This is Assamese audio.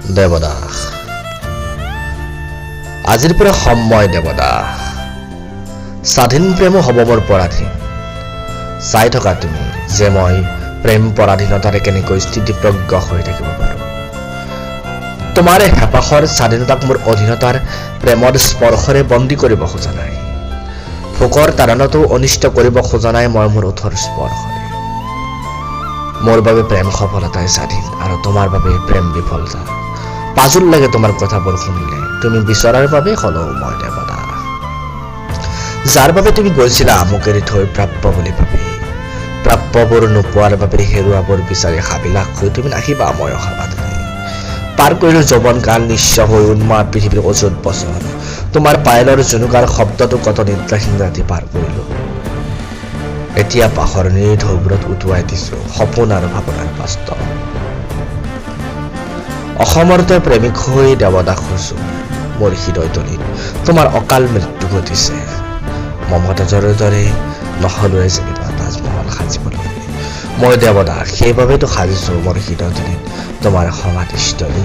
দেৱদাস আজিৰ পৰা সময় দেৱদাস স্বাধীন প্ৰেমো হ'ব মোৰ পৰাধীন চাই থকা তুমি যে মই প্ৰেম পৰাধীনতাৰে কেনেকৈ স্থিতিপ্ৰজ্ঞ হৈ থাকিব পাৰোঁ তোমাৰ হেঁপাহৰ স্বাধীনতাক মোৰ অধীনতাৰ প্ৰেমৰ স্পৰ্শৰে বন্দী কৰিব খোজা নাই ভোকৰ তাৰণতো অনিষ্ট কৰিব খোজা নাই মই মোৰ ওঠৰ স্পৰ্শৰে মোৰ বাবে প্ৰেম সফলতাই স্বাধীন আৰু তোমাৰ বাবে প্ৰেম বিফলতা পাজুল লাগে তোমাৰ কথাবোৰ শুনিলে তুমি বিচৰাৰ বাবে হলেও মই দেৱদাস যাৰ বাবে তুমি গৈছিলা মোক এৰি থৈ প্ৰাপ্য বুলি ভাবি প্ৰাপ্যবোৰ নোপোৱাৰ বাবে হেৰুৱাবোৰ বিচাৰি হাবিলাস হৈ তুমি নাহিবা মই অহাবাদে পাৰ কৰিলো যৌৱন কাল নিশ্চয় হৈ উন্মাদ পৃথিৱীৰ অযুত বছৰ তোমাৰ পায়েলৰ জুনুকাৰ শব্দটো কত নিদ্ৰাহীন ৰাতি পাৰ কৰিলো এতিয়া পাহৰ নিৰ্ঢৌবোৰত উটুৱাই দিছো সপোন আৰু ভাৱনাৰ বাস্তৱ অসমৰ্থ প্ৰেমিক হৈ দেৱদাস হৈছো মোৰ হৃদয়তলীত তোমাৰ অকাল মৃত্যু ঘটিছে মমতাজৰ দৰে নহলুৱে যেনিবা তাজমহল সাজিবলৈ মই দেৱদাস সেইবাবেতো সাজিছো মোৰ হৃদয়তলীত তোমাৰ সমাধিস্থলী